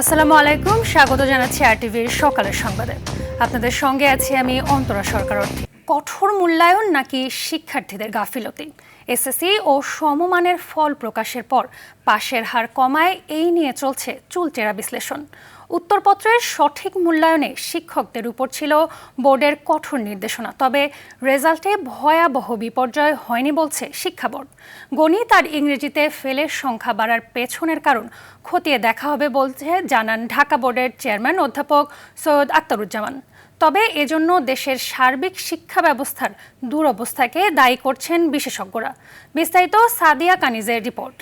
আসসালামু আলাইকুম, স্বাগত জানাচ্ছি আরটিভির সকালের সংবাদে। আপনাদের সঙ্গে আছি আমি অন্তরা সরকার। কঠোর মূল্যায়ন নাকি শিক্ষার্থীদের গাফিলতি? এসএসসি ও সমমানের ফল প্রকাশের পর পাশের হার কমায় এই নিয়ে চলছে চুলচেরা বিশ্লেষণ। উত্তরপত্রের সঠিক মূল্যায়নে শিক্ষকদের উপর ছিল বোর্ডের কঠোর নির্দেশনা, তবে রেজাল্টে ভয়াবহ বিপর্যয় হয়নি বলছে শিক্ষা বোর্ড। গণিত আর ইংরেজিতে ফেলের সংখ্যা বাড়ার পেছনের কারণ খতিয়ে দেখা হবে বলছে জানান ঢাকা বোর্ডের চেয়ারম্যান অধ্যাপক সৈয়দ আখতারুজ্জামান। তবে এজন্য দেশের সার্বিক শিক্ষা ব্যবস্থার দুরবস্থাকে দায়ী করছেন বিশেষজ্ঞরা। বিস্তারিত সাদিয়া কানিজের রিপোর্ট।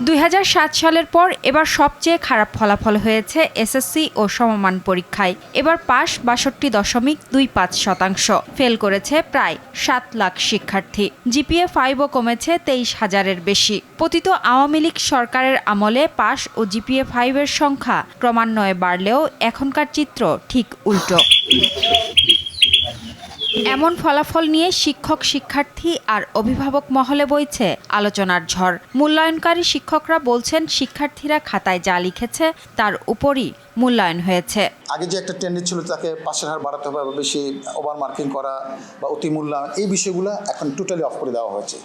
২০০৭ সালের পর এবার সবচেয়ে খারাপ ফলাফল হয়েছে এসএসসি ও সমমান পরীক্ষায়। এবার পাস ৬২.25%, ফেল করেছে প্রায় ৭ লাখ শিক্ষার্থী। জিপিএ 5ও কমেছে ২৩,০০০-এর বেশি। পতিত আওয়ামী লীগ সরকারের আমলে পাস ও জিপিএ 5-এর সংখ্যা ক্রমান্বয়ে বাড়লেও এখনকার চিত্র ঠিক উল্টো। এমন ফলাফল নিয়ে শিক্ষক, শিক্ষার্থী আর অভিভাবক মহলে বইছে আলোচনার ঝড়। মূল্যায়নকারী শিক্ষকরা বলছেন শিক্ষার্থীরা খাতায় যা লিখেছে তার উপরই মূল্যায়ন হয়েছে। আগে যে একটা ট্রেন্ড ছিল তাকে পাশের হার বাড়াতে হবে বা বেশি ওভার মার্কিং করা বা অতি মূল্যায়ন, এই বিষয়গুলো এখন টোটালি অফ করে দেওয়া হয়েছে।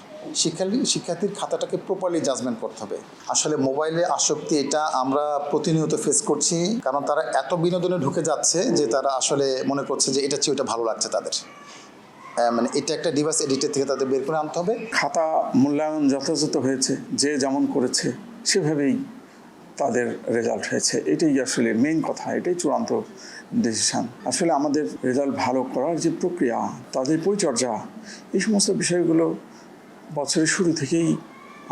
শিক্ষার্থীর খাতাটাকে প্রপারলি জাজমেন্ট করতে হবে। আসলে মোবাইলে আসক্তি এটা আমরা প্রতিনিয়ত ফেস করছি, কারণ তারা এত বিনোদনে ঢুকে যাচ্ছে যে তারা আসলে মনে করছে যে এটা চেয়ে ওটা ভালো লাগছে তাদের। মানে এটা একটা ডিভাইস এডিটের থেকে তাদের বের করে আনতে হবে। খাতা মূল্যায়ন যথাযথ হয়েছে, যে যেমন করেছে সেভাবেই তাদের রেজাল্ট হয়েছে। এটাই আসলে মেইন কথা, এটাই চূড়ান্ত ডিসিশন। আসলে আমাদের রেজাল্ট ভালো করার যে প্রক্রিয়া, তাদের পরিচর্যা, এই সমস্ত বিষয়গুলো বছরের শুরু থেকেই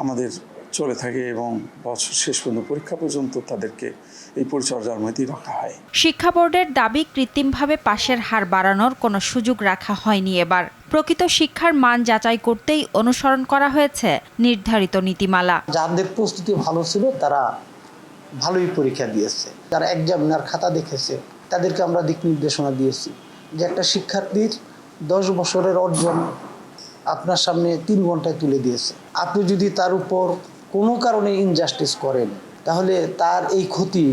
আমাদের চলে থাকে এবং বছর শেষ পর্যন্ত পরীক্ষা পর্যন্ত তাদেরকে এই পরিচর্যার মধ্যেই রাখা হয়। শিক্ষা বোর্ডের দাবি, কৃত্রিমভাবে পাশের হার বাড়ানোর কোনো সুযোগ রাখা হয়নি এবার। প্রকৃত শিক্ষার মান যাচাই করতেই অনুসরণ করা হয়েছে নির্ধারিত নীতিমালা। যাদের প্রস্তুতি ভালো ছিল তারা ভালোই পরীক্ষা দিয়েছে। যারা এক্সামিনার খাতা দেখেছে তাদেরকে আমরা দিক নির্দেশনা দিয়েছি যে একটা শিক্ষার্থীর 10 বছরের অর্জন আপনার সামনে 3 ঘন্টায় তুলে দিয়েছে। আপনি যদি তার উপর কোনো কারণে ইনজাস্টিস করেন তাহলে তার এই ক্ষতি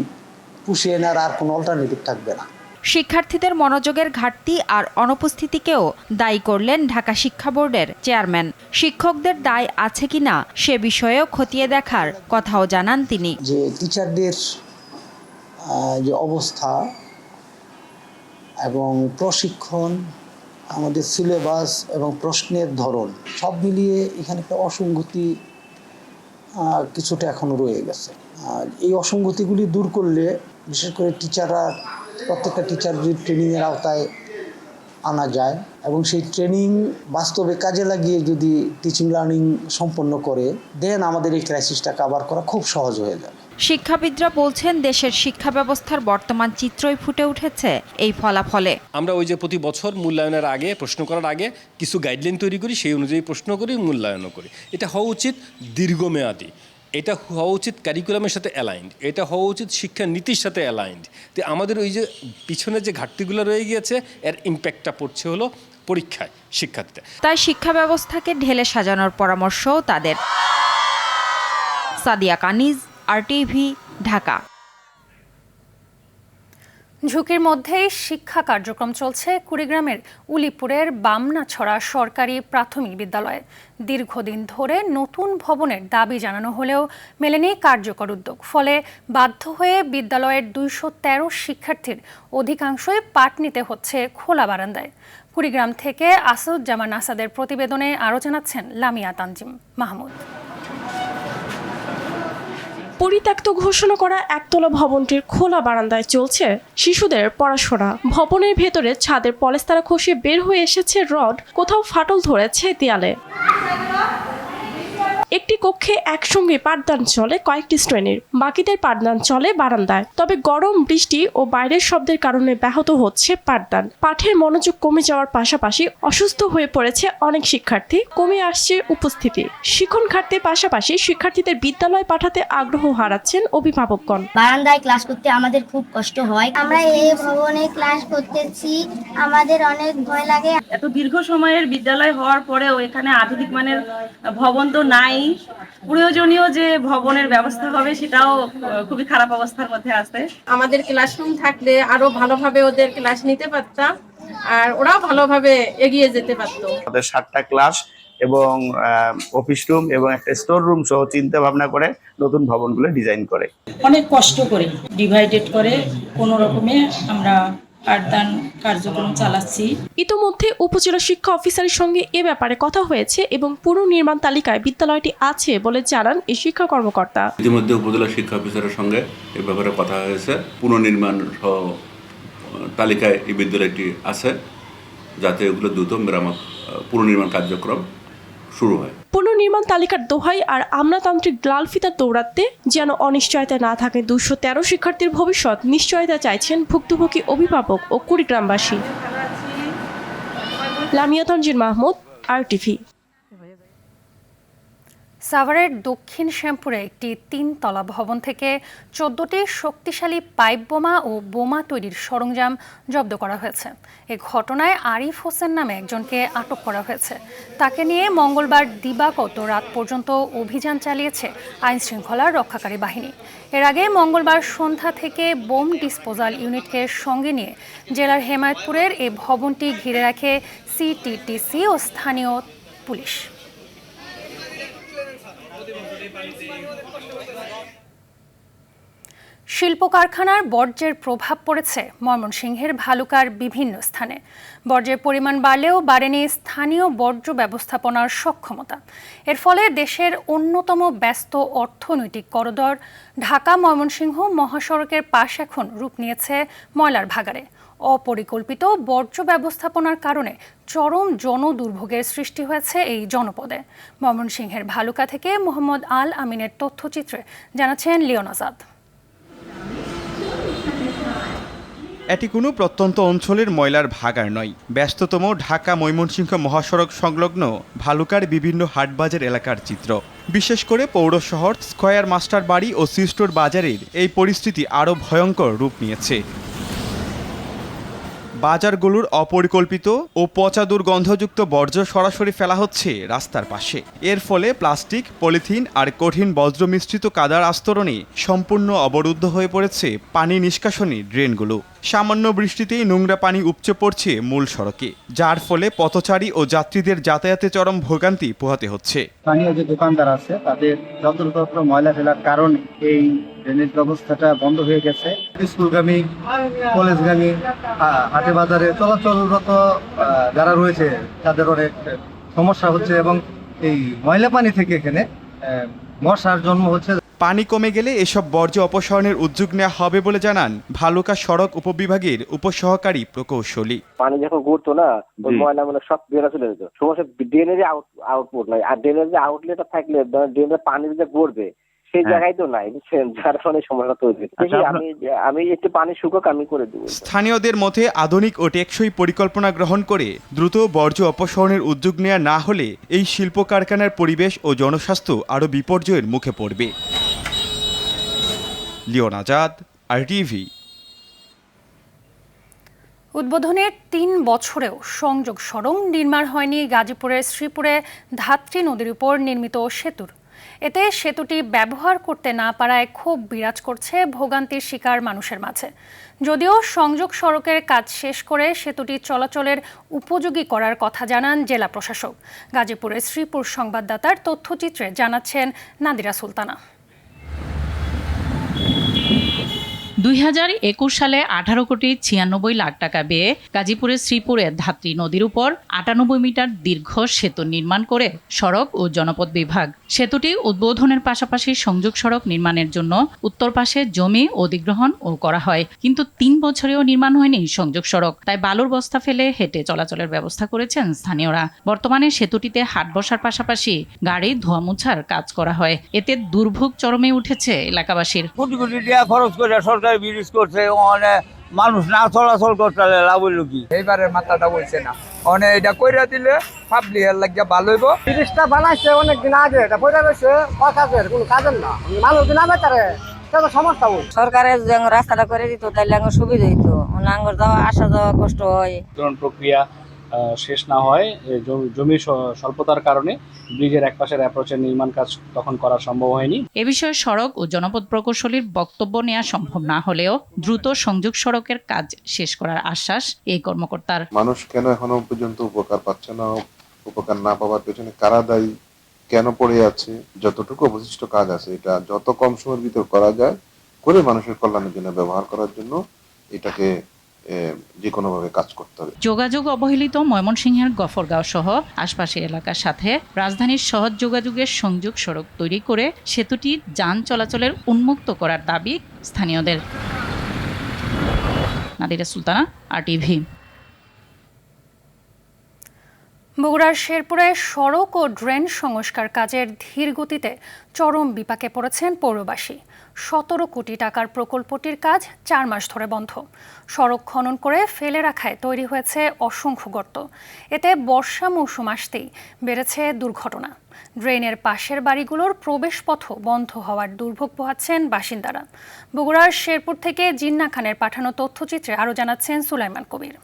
পুষিয়ে নেওয়ার আর কোনো অল্টারনেটিভ থাকবে না। শিক্ষার্থীদের মনোযোগের ঘাটতি আর অনুপস্থিতিকেও দায়ী করলেন ঢাকা শিক্ষা বোর্ডের চেয়ারম্যান। শিক্ষকদের দায় আছে কিনা সে বিষয়েও খতিয়ে দেখার কথাও জানান তিনি। যে টিচারদের যে অবস্থা এবং প্রশিক্ষণ, আমাদের সিলেবাস এবং প্রশ্নের ধরন সব মিলিয়ে এখানে একটা অসঙ্গতি কিছুটা এখনো রয়ে গেছে। এই অসঙ্গতিগুলি দূর করলে বিশেষ করে টিচাররা, প্রত্যেকটা টিচার যদি ট্রেনিংয়ের আওতায় আনা যায় এবং সেই ট্রেনিং বাস্তবে কাজে লাগিয়ে যদি টিচিং লার্নিং সম্পন্ন করে, দেন আমাদের এই ক্রাইসিসটা কাভার করা খুব সহজ হয়ে যাবে। শিক্ষাবিদরা বলছেন দেশের শিক্ষা ব্যবস্থার বর্তমান চিত্রই ফুটে উঠেছে এই ফলাফলে। আমরা ওই যে প্রতি বছর মূল্যায়নের আগে, প্রশ্ন করার আগে কিছু গাইডলাইন তৈরি করি, সেই অনুযায়ী প্রশ্ন করি, মূল্যায়নও করি। এটা হওয়া উচিত দীর্ঘমেয়াদী, এটা হওয়া উচিত কারিকুলামের সাথে অ্যালাইন্ড, এটা হওয়া উচিত শিক্ষা নীতির সাথে অ্যালাইন্ড। তো আমাদের ওই যে পিছনে যে ঘাটতিগুলো রয়ে গিয়েছে, এর ইম্প্যাক্টটা পড়ছে হলো পরীক্ষায় শিক্ষার্থীদের। তাই শিক্ষা ব্যবস্থাকে ঢেলে সাজানোর পরামর্শও তাদের। সাদিয়া কানিজ, আরটিভি, ঢাকা। ঝুঁকির মধ্যেই শিক্ষা কার্যক্রম চলছে কুড়িগ্রামের উলিপুরের বামনাছড়া সরকারি প্রাথমিক বিদ্যালয়ে। দীর্ঘদিন ধরে নতুন ভবনের দাবি জানানো হলেও মেলেনি কার্যকর উদ্যোগ। ফলে বাধ্য হয়ে বিদ্যালয়ের 213 শিক্ষার্থীর অধিকাংশই পাঠ নিতে হচ্ছে খোলা বারান্দায়। কুড়িগ্রাম থেকে আসাদুজ্জামান আসাদের প্রতিবেদনে আরও জানাচ্ছেন লামিয়া তানজিম মাহমুদ। পরিত্যক্ত ঘোষণা করা একতলা ভবনটির খোলা বারান্দায় চলছে শিশুদের পড়াশোনা। ভবনের ভেতরে ছাদের পলেস্তারা খসে বের হয়ে এসেছে রড, কোথাও ফাটল ধরেছে দেয়ালে। একটি কক্ষে একসঙ্গে পাঠদান চলে কয়েকটি শ্রেণীর, বাকিদের পাঠদান চলে বারান্দায়। তবে গরম, বৃষ্টি ও বাইরের শব্দের কারণে ব্যাহত হচ্ছে পাঠদান। পাঠের মনোযোগ কমে যাওয়ার পাশাপাশি অসুস্থ হয়ে পড়েছে অনেক শিক্ষার্থী, কমে আসছে উপস্থিতি। শিক্ষণ ঘাটতির পাশাপাশি শিক্ষার্থীদের বিদ্যালয়ে পাঠাতে আগ্রহ হারাচ্ছেন অভিভাবকগণ। বারান্দায় ক্লাস করতে আমাদের খুব কষ্ট হয়। আমরা এই ভবনে ক্লাস করতেছি, আমাদের অনেক ভয় লাগে। এত দীর্ঘ সময়ের বিদ্যালয় হওয়ার পরেও এখানে আধুনিক মানের ভবন তো নাই, নেই। প্রয়োজনীয় যে ভবনের ব্যবস্থা হবে সেটাও খুবই খারাপ অবস্থার মধ্যে আছে। আমাদের ক্লাসরুম থাকলে আরো ভালোভাবে ওদের ক্লাস নিতে পারতাম, আর ওরাও ভালোভাবে এগিয়ে যেতে পারতো। আমাদের 7টা ক্লাস এবং অফিস রুম এবং একটা স্টোর রুম সহ চিন্তা ভাবনা করে নতুন ভবনগুলো ডিজাইন করে। অনেক কষ্ট করে ডিভাইডেড করে কোনো রকমে আমরা পাঠদান কার্যক্রম চালাচ্ছি। ইতোমধ্যে উপজেলা শিক্ষা অফিসারের সঙ্গে এ ব্যাপারে কথা হয়েছে এবং পুনর্নির্মাণ তালিকায় বিদ্যালয়টি আছে বলে জানান এই শিক্ষা কর্মকর্তা। ইতিমধ্যে উপজেলা শিক্ষা অফিসারের সঙ্গে এ ব্যাপারে কথা হয়েছে, পুনর্নির্মাণ তালিকায় এই বিদ্যালয়টি আছে, যাতে এগুলো দ্রুত মেরামত পুনর্নির্মাণ কার্যক্রম শুরু হয়। পুনর্নির্মাণ তালিকার দোহাই আর আমলাতান্ত্রিক লাল ফিতার দৌড়াতে যেন অনিশ্চয়তা না থাকে 213 শিক্ষার্থীর ভবিষ্যৎ নিশ্চয়তা চাইছেন ভুক্তভোগী অভিভাবক ও কুড়িগ্রামবাসী। লামিয়া তানজির মাহমুদ, RTV। সাভারের দক্ষিণ শ্যামপুরে একটি 3তলা ভবন থেকে 14টি শক্তিশালী পাইপ বোমা ও বোমা তৈরির সরঞ্জাম জব্দ করা হয়েছে। এ ঘটনায় আরিফ হোসেন নামে একজনকে আটক করা হয়েছে। তাকে নিয়ে মঙ্গলবার দিবাগত রাত পর্যন্ত অভিযান চালিয়েছে আইনশৃঙ্খলা রক্ষাকারী বাহিনী। এর আগে মঙ্গলবার সন্ধ্যা থেকে বোম ডিসপোজাল ইউনিটকে সঙ্গে নিয়ে জেলার হেমায়তপুরের এ ভবনটি ঘিরে রাখে সিটিটিসি ও স্থানীয় পুলিশ। শিল্প কারখানার বর্জ্যের প্রভাব পড়েছে ময়মনসিংহের ভালুকার বিভিন্ন স্থানে। বর্জ্যের পরিমাণ বাড়লেও বাড়েনি স্থানীয় বর্জ্য ব্যবস্থাপনার সক্ষমতা। এর ফলে দেশের অন্যতম ব্যস্ত অর্থনৈতিক করিডর ঢাকা ময়মনসিংহ মহাসড়কের পাশ এখন রূপ নিয়েছে ময়লার ভাগাড়ে। অপরিকল্পিত বর্জ্য ব্যবস্থাপনার কারণে চরম জনদুর্ভোগের সৃষ্টি হয়েছে এই জনপদে। ময়মনসিংহের ভালুকা থেকে মোহাম্মদ আল আমিনের তথ্যচিত্রে জানাচ্ছেন লিওন আজাদ। এটি কোনো প্রত্যন্ত অঞ্চলের ময়লার ভাগার নয়, ব্যস্ততম ঢাকা ময়মনসিংহ মহাসড়ক সংলগ্ন ভালুকার বিভিন্ন হাটবাজার এলাকার চিত্র। বিশেষ করে পৌর শহর স্কয়ার মাস্টার বাড়ি ও সিস্টোর বাজারের এই পরিস্থিতি আরও ভয়ঙ্কর রূপ নিয়েছে। বাজারগুলোর অপরিকল্পিত ও পচা দুর্গন্ধযুক্ত বর্জ্য সরাসরি ফেলা হচ্ছে রাস্তার পাশে। এর ফলে প্লাস্টিক, পলিথিন আর কঠিন বজ্র মিশ্রিত কাদার আস্তরণে সম্পূর্ণ অবরুদ্ধ হয়ে পড়েছে পানি নিষ্কাশনী ড্রেনগুলো। সামান্য বৃষ্টিতেই নোংরা পানি উপচে পড়ছে মূল সড়কে, যার ফলে পথচারী ও যাত্রীদের যাতায়াতে চরম ভোগান্তি পোহাতে হচ্ছে। স্থানীয় যে দোকানদার আছে তাদের যত্রতত্র ময়লা ফেলার কারণে এই ড্রেনেজ ব্যবস্থাটা বন্ধ হয়ে গেছে। স্কুলগামী, কলেজগামী, হাটে বাজারে চলাচলরত যারা রয়েছে তাদের অনেক সমস্যা হচ্ছে এবং এই ময়লা পানি থেকে এখানে মশার জন্ম হচ্ছে। পানি কমে গেলে এসব বর্জ্য অপসারণের উদ্যোগ নেওয়া হবে বলে জানান ভালুকা সড়ক উপবিভাগের উপসহকারী প্রকৌশলী। পানি যখন ঘুরতো না, ওই ময়লা মানে সব বেরা চলে যেত। সমস্যা ড্রেনের আউটপুট নাই, আর ড্রেনের যে আউটলেটটা থাকলে ড্রেনের পানি যে ঘুরবে সেই জায়গায় তো নাই, যার ফলে সমস্যা তৈরি হচ্ছে। আমি একটু পানি শুকাক আমি করে দেবো। স্থানীয়দের মতে আধুনিক ও টেকসই পরিকল্পনা গ্রহণ করে দ্রুত বর্জ্য অপসারণের উদ্যোগ নেওয়া না হলে এই শিল্প কারখানার পরিবেশ ও জনস্বাস্থ্য আরও বিপর্যয়ের মুখে পড়বে। লিওন আজাদ, RTV। উদ্বোধনের 3 বছরেও সংযোগ সড়ক নির্মাণ হয়নি গাজীপুরের শ্রীপুরে ধাত্রী নদীর উপর নির্মিত সেতুর। এতে সেতুটি ব্যবহার করতে না পারায় ক্ষোভ বিরাজ করছে ভোগান্তির শিকার মানুষের মাঝে। যদিও সংযোগ সড়কের কাজ শেষ করে সেতুটি চলাচলের উপযোগী করার কথা জানান জেলা প্রশাসক। গাজীপুরের শ্রীপুর সংবাদদাতার তথ্যচিত্রে জানাচ্ছেন নাদিরা সুলতানা। 2021 সালে 18 কোটি 96 লাখ টাকা ব্যয়ে গাজীপুরের শ্রীপুরের ধাত্রী নদীর উপর 98 মিটার দীর্ঘ সেতু নির্মাণ করে সড়ক ও জনপথ বিভাগ। সেতুটি উদ্বোধনের পাশাপাশি সংযোগ সড়ক নির্মাণের জন্য উত্তর পাশে জমি অধিগ্রহণ ও করা হয়, কিন্তু 3 বছরেও নির্মাণ হয়নি সংযোগ সড়ক। তাই বালুর বস্তা ফেলে হেঁটে চলাচলের ব্যবস্থা করেছেন স্থানীয়রা। বর্তমানে সেতুটিতে হাট বসার পাশাপাশি গাড়ি ধোয়া মোছার কাজ করা হয়। এতে দুর্ভোগ চরমে উঠেছে এলাকাবাসীর। কোটি কোটি টাকা খরচ করে সরকার ব্রিজ করছে, মানুষ না চলাচল করতে লাভ হইল কি? এইবারের মাথাটা বলছে না, এটা কইরা দিলে পাবলিকের লাগিয়া ভালো হইব। ব্রিজটা বানাইছে অনেকদিন আগে, এটা পয়সা রয়েছে কাজের কোনো কাজের না, মানুষ দিন আগে তারে সমস্যা হয়। সরকারের যে রাস্তাটা করে দিত তাইলে সুবিধা হইতো, আঙ্গুর যাওয়া আসা যাওয়া কষ্ট হয়। প্রক্রিয়া শেষ না হয় জমির স্বল্পতার কারণে ব্রিজের একপাশের অ্যাপ্রোচের নির্মাণ কাজ তখন করা সম্ভব হয়নি। এ বিষয়ে সড়ক ও জনপদ প্রকৌশলীর বক্তব্য নেওয়া সম্ভব না হলেও দ্রুত সংযোগ সড়কের কাজ শেষ করার আশ্বাস এই কর্মকর্তার। মানুষ কেন এখনো পর্যন্ত উপকার পাচ্ছে না, উপকার না পাওয়ার পেছনে কারা দায়ী, কেন পড়ে আছে, যতটুকু অবশিষ্ট কাজ আছে এটা যত কম সময়ের ভিতর করা যায় করে মানুষের কল্যাণের জন্য ব্যবহার করার জন্য এটাকে যে কোনোভাবে কাজ করতে হবে। যোগাযোগ অবহেলিত ময়মনসিংহের গফরগাঁও সহ আশপাশের এলাকার সাথে রাজধানীর সহজ যোগাযোগের সংযোগ সড়ক তৈরি করে সেতুটি যান চলাচলের উন্মুক্ত করার দাবি স্থানীয়দের। নাদিরা সুলতানা, RTV। বগুড়ার শেরপুরে সড়ক ও ড্রেন সংস্কার কাজের ধীর গতিতে চরম বিপাকে পড়েছেন পৌরবাসী। 17 কোটি টাকার প্রকল্পটির কাজ 4 মাস ধরে বন্ধ। সড়ক খনন করে ফেলে রাখায় তৈরি হয়েছে অসংখ্য গর্ত। এতে বর্ষা মৌসুম আসতেই বেড়েছে দুর্ঘটনা। ড্রেনের পাশের বাড়িগুলোর প্রবেশপথ বন্ধ হওয়ার দুর্ভোগ পোহাচ্ছেন বাসিন্দারা। বগুড়ার শেরপুর থেকে জিন্না খানের পাঠানো তথ্যচিত্রে আরও জানাচ্ছেন সুলাইমান কবির।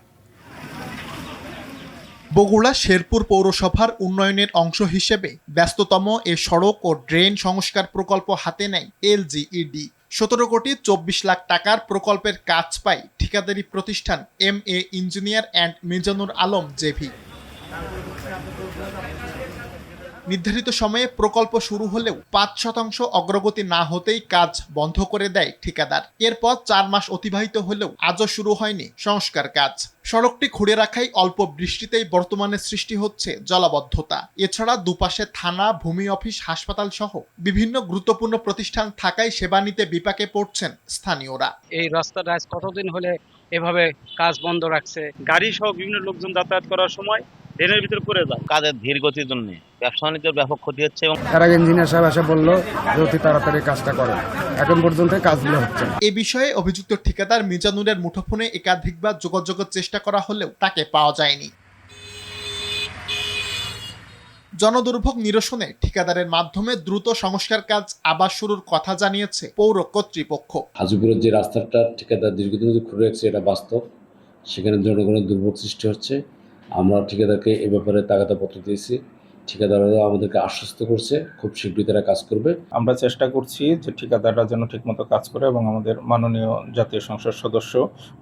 বগুড়া শেরপুর পৌরসভার উন্নয়নের অংশ হিসেবে ব্যস্ততম এ সড়ক ও ড্রেন সংস্কার প্রকল্প হাতে নেয় LGED। 17 কোটি 24 লাখ টাকার প্রকল্পের কাজ পায় ঠিকাদারি প্রতিষ্ঠান MA engineer and Mizanur Alam JV। নির্ধারিত সময়ে প্রকল্প শুরু হলেও 5% অগ্রগতি না হতেই কাজ বন্ধ করে দেয় ঠিকাদার। এরপর 4 মাস অতিবাহিত হলেও আজও শুরু হয়নি সংস্কার কাজ। সড়কটি খুঁড়ে রাখায় অল্প বৃষ্টিতেই বর্তমানে সৃষ্টি হচ্ছে জলাবদ্ধতা। এছাড়া দুপাশে থানা, ভূমি অফিস, হাসপাতাল সহ বিভিন্ন গুরুত্বপূর্ণ প্রতিষ্ঠান থাকায় সেবা নিতে বিপাকে পড়ছেন স্থানীয়রা। এই রাস্তাটা আজ কতদিন হলে এভাবে কাজ বন্ধ রাখছে, গাড়ি সহ বিভিন্ন লোকজন যাতায়াত করার সময় ড্রেনের ভিতরে পড়ে যায়। কাজের ধীর গতির জন্য ব্যবসা বাণিজ্যের ব্যাপক ক্ষতি হচ্ছে। এর আগে ইঞ্জিনিয়ার সাহেব এসে বললো যে অতি তাড়াতাড়ি কাজটা করে, এখন পর্যন্ত কাজগুলো হচ্ছে না। এ বিষয়ে অভিযুক্ত ঠিকাদার মিজানুরের মুঠোফোনে একাধিকবার যোগাযোগের চেষ্টা করা হলেও তাকে পাওয়া যায়নি। জনদুর্ভোগ নিরসনে ঠিকাদারের মাধ্যমে দ্রুত সংস্কার কাজ আবার শুরুর কথা জানিয়েছে পৌর কর্তৃপক্ষ। হাজুপুরের যে রাস্তাটা ঠিকাদার দীর্ঘদিন খুঁড়ে রাখছে এটা বাস্তব, সেখানে জনগণের দুর্ভোগ সৃষ্টি হচ্ছে। আমরা ঠিকাদারকে এ ব্যাপারে তাগাদাপত্র দিয়েছি, ঠিকাদাররা আমাদেরকে আশ্বস্ত করছে খুব শীঘ্রই তারা কাজ করবে। আমরা চেষ্টা করছি যে ঠিকাদাররা যেন ঠিকমতো কাজ করে এবং আমাদের মাননীয় জাতীয় সংসদ সদস্য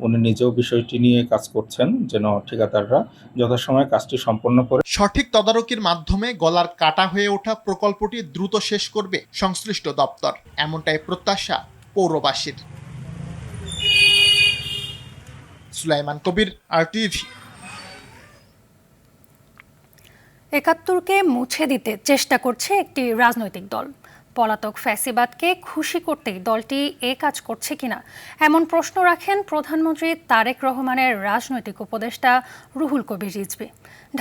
উনি নিজেও বিষয়টি নিয়ে কাজ করছেন যেন ঠিকাদাররা যথাসময়ে কাজটি সম্পন্ন করে। সঠিক তদারকির মাধ্যমে গলার কাটা হয়ে ওঠা প্রকল্পটি দ্রুত শেষ করবে সংশ্লিষ্ট দপ্তর, এমনটাই প্রত্যাশা পৌরবাসীর। সুলাইমান কবির, RTV। ৭১কে মুছে দিতে চেষ্টা করছে একটি রাজনৈতিক দল। পলাতক ফ্যাসিবাদকে খুশি করতেই দলটি এ কাজ করছে কিনা এমন প্রশ্ন রাখেন প্রধানমন্ত্রী তারেক রহমানের রাজনৈতিক উপদেষ্টা রুহুল কবির রিজভী।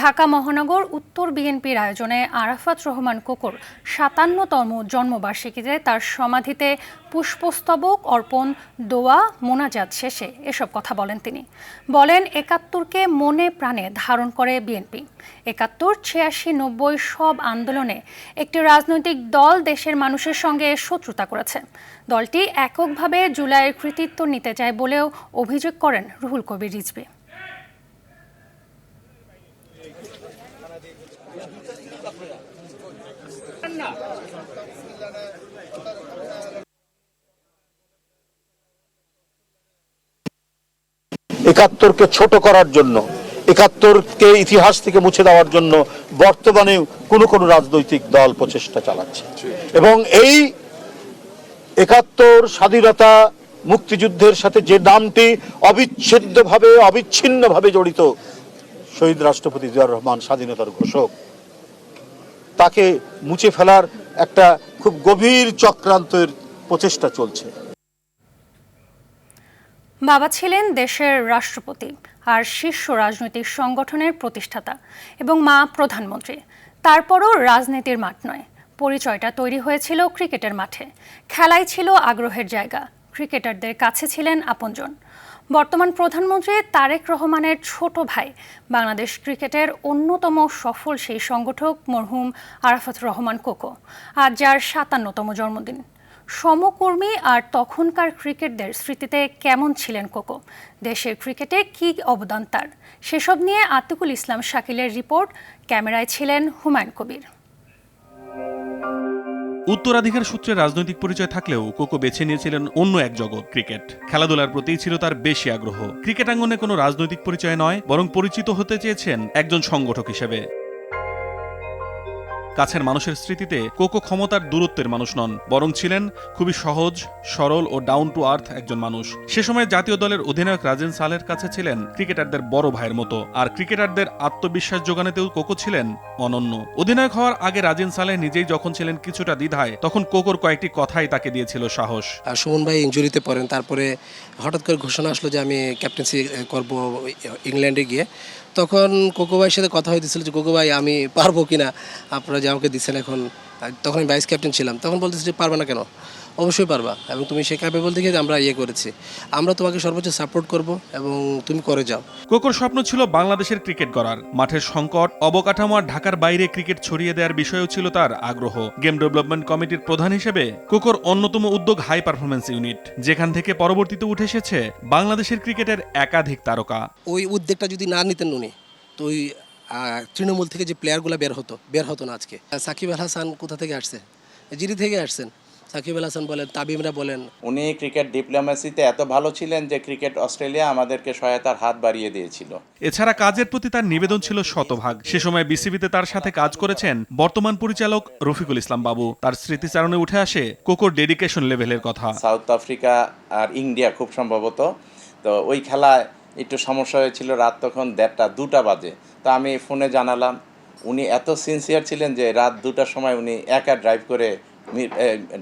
ঢাকা মহানগর উত্তর বিএনপির আয়োজনে আরাফাত রহমান কোকোর ৫৭তম জন্মবার্ষিকীতে তার সমাধিতে পুষ্পস্তবক অর্পণ, দোয়া, মোনাজাত শেষে এসব কথা বলেন তিনি। বলেন ৭১কে মনে প্রাণে ধারণ করে বিএনপি। ৭১, ৮৬, ৯০ সব আন্দোলনে একটি রাজনৈতিক দল দেশের মানুষের সঙ্গে শত্রুতা করেছে। দলটি এককভাবে জুলাইয়ের কৃতিত্ব নিতে চায় বলেও অভিযোগ করেন রুহুল কবির রিজভী। একাত্তরকে ছোট করার জন্য, একাত্তরকে ইতিহাস থেকে মুছে দেওয়ার জন্য বর্তমানে কোনো রাজনৈতিক দল প্রচেষ্টা চালাচ্ছে এবং এই একাত্তর স্বাধীনতা মুক্তিযুদ্ধের সাথে যে নামটি অবিচ্ছিন্নভাবে জড়িত, শহীদ রাষ্ট্রপতি জিয়াউর রহমান স্বাধীনতার ঘোষক, তাকে মুছে ফেলার একটা খুব গভীর চক্রান্তের প্রচেষ্টা চলছে। বাবা ছিলেন দেশের রাষ্ট্রপতি আর শীর্ষ রাজনৈতিক সংগঠনের প্রতিষ্ঠাতা এবং মা প্রধানমন্ত্রী। তারপরও রাজনীতির মাঠ নয়, পরিচয়টা তৈরি হয়েছিল ক্রিকেটের মাঠে। খেলাই ছিল আগ্রহের জায়গা, ক্রিকেটারদের কাছে ছিলেন আপনজন। বর্তমান প্রধানমন্ত্রী তারেক রহমানের ছোট ভাই বাংলাদেশ ক্রিকেটের অন্যতম সফল সেই সংগঠক মরহুম আরাফাত রহমান কোকো, আজ যার ৫৭তম জন্মদিন। সমকর্মী আর তখনকার ক্রিকেটদের স্মৃতিতে কেমন ছিলেন কোকো, দেশের ক্রিকেটে কী অবদান তার, সেসব নিয়ে আতিকুল ইসলাম শাকিলের রিপোর্ট। ক্যামেরায় ছিলেন হুমায়ুন কবির। উত্তরাধিকার সূত্রে রাজনৈতিক পরিচয় থাকলেও কোকো বেছে নিয়েছিলেন অন্য এক জগৎ, ক্রিকেট। খেলাধুলার প্রতিই ছিল তার বেশি আগ্রহ। ক্রিকেট আঙ্গনে কোনো রাজনৈতিক পরিচয় নয়, বরং পরিচিত হতে চেয়েছেন একজন সংগঠক হিসেবে। কাছের মানুষের স্মৃতিতে কোকো ক্ষমতার দূরত্বের মানুষ নন, বরং ছিলেন খুবই সহজ, সরল ও ডাউন টু আর্থ একজন মানুষ। সে সময় জাতীয় দলের অধিনায়ক রাজেন সালের কাছে ছিলেন ক্রিকেটারদের বড় ভাইয়ের মতো, আর ক্রিকেটারদের আত্মবিশ্বাস যোগানোতেও কোকো ছিলেন অনন্য। অধিনায়ক হওয়ার আগে রাজেন সালে নিজেই যখন ছিলেন কিছুটা দ্বিধায়, তখন কোকোর কয়েকটি কথাই তাকে দিয়েছিল সাহস। সুমন ভাই ইনজুরিতে পড়েন, তারপরে হঠাৎ করে ঘোষণা আসলো যে আমি ক্যাপ্টেন্সি করব ইংল্যান্ডে গিয়ে। তখন কোকো ভাইয়ের সাথে কথা হয়েছিল যে কোকো ভাই আমি পারবো কিনা, আপনারা যে আমাকে দিচ্ছেন এখন। তখন আমি ভাইস ক্যাপ্টেন ছিলাম, তখন বলতেছি যে পারবে না কেন, অবশ্যই পারবা, এবং তুমি সে ক্যাপেবল দেখে আমরা করেছি, আমরা তোমাকে সর্বোচ্চ সাপোর্ট করব এবং তুমি করে যাও। কোকোর স্বপ্ন ছিল বাংলাদেশের ক্রিকেট গড়ার। মাঠের সংকট, অবকাঠামো আর ঢাকার বাইরে ক্রিকেট ছড়িয়ে দেওয়ার বিষয়েও ছিল তার আগ্রহ। গেম ডেভেলপমেন্ট কমিটির প্রধান হিসেবে কোকোর অন্যতম উদ্যোগ হাই পারফরমেন্স ইউনিট, যেখান থেকে পরবর্তীতে উঠে এসেছে বাংলাদেশের ক্রিকেটের একাধিক তারকা। ওই উদ্যোগটা যদি না নিতেন উনি, তো ওই তৃণমূল থেকে যে প্লেয়ারগুলো বের হতো না আজকে। সাকিব আল হাসান কোথা থেকে আসছে? জিরি থেকে আসছেন। সাকিব আল হাসান বলেন, তাবিমরা বলেন। উনি ক্রিকেট ডিপ্লোমেসিতে এত ভালো ছিলেন যে ক্রিকেট অস্ট্রেলিয়া আমাদেরকে সহায়তার হাত বাড়িয়ে দিয়েছিল। এছাড়া কাজের প্রতি তার নিবেদন ছিল শতভাগ। সে সময় বিসিবিতে তার সাথে কাজ করেছেন বর্তমান পরিচালক রফিকুল ইসলাম বাবু। তার স্মৃতিচারণে উঠে আসে কোকোর ডেডিকেশন লেভেলের কথা। সাউথ আফ্রিকা আর ইন্ডিয়া খুব সম্ভবত, তো ওই খেলায় একটু সমস্যা হয়েছিল, রাত তখন 1:30-2টা বাজে। তো আমি ফোনে জানালাম, উনি এত সিনসিয়ার ছিলেন যে রাত 2টার সময় উনি একা ড্রাইভ করে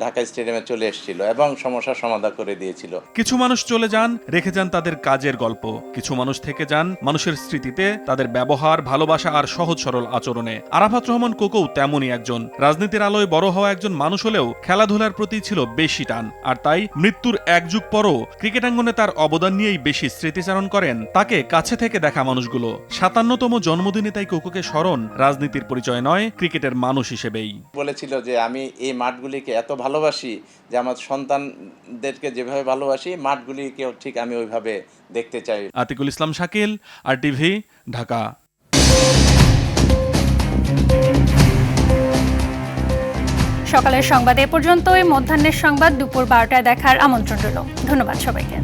ঢাকা স্টেডিয়ামে চলে এসেছিল এবং সমস্যার সমাধান করে দিয়েছিল। কিছু মানুষ চলে যান, রেখে যান তাদের কাজের গল্প। কিছু মানুষ থেকে যান মানুষের স্মৃতিতে, তাদের ব্যবহার, ভালোবাসা আর সহজ সরল আচরণে। আরাফাত রহমান কোকোও তেমনই একজন। রাজনীতির আলোয় বড় হওয়া একজন মানুষ হলেও খেলাধুলার প্রতি ছিল বেশি টান, আর তাই মৃত্যুর এক যুগ পরও ক্রিকেটাঙ্গনে তার অবদান নিয়েই বেশি স্মৃতিচারণ করেন তাকে কাছে থেকে দেখা মানুষগুলো। 57তম জন্মদিনে তাই কোকোকে স্মরণ রাজনীতির পরিচয় নয়, ক্রিকেটের মানুষ হিসেবেই। বলেছিল যে আমি এই মাঠগুলিকে এত ভালোবাসি যে আমার সন্তানদেরকে যেভাবে ভালোবাসি মাঠগুলিকেও ঠিক আমি ওইভাবে দেখতে চাই। আতিকুল ইসলাম শাকিল, RTV, ঢাকা। সকালের সংবাদ এ পর্যন্তই। মধ্যাহ্নের সংবাদ দুপুর 12টায় দেখার আমন্ত্রণ রইল। ধন্যবাদ সবাইকে।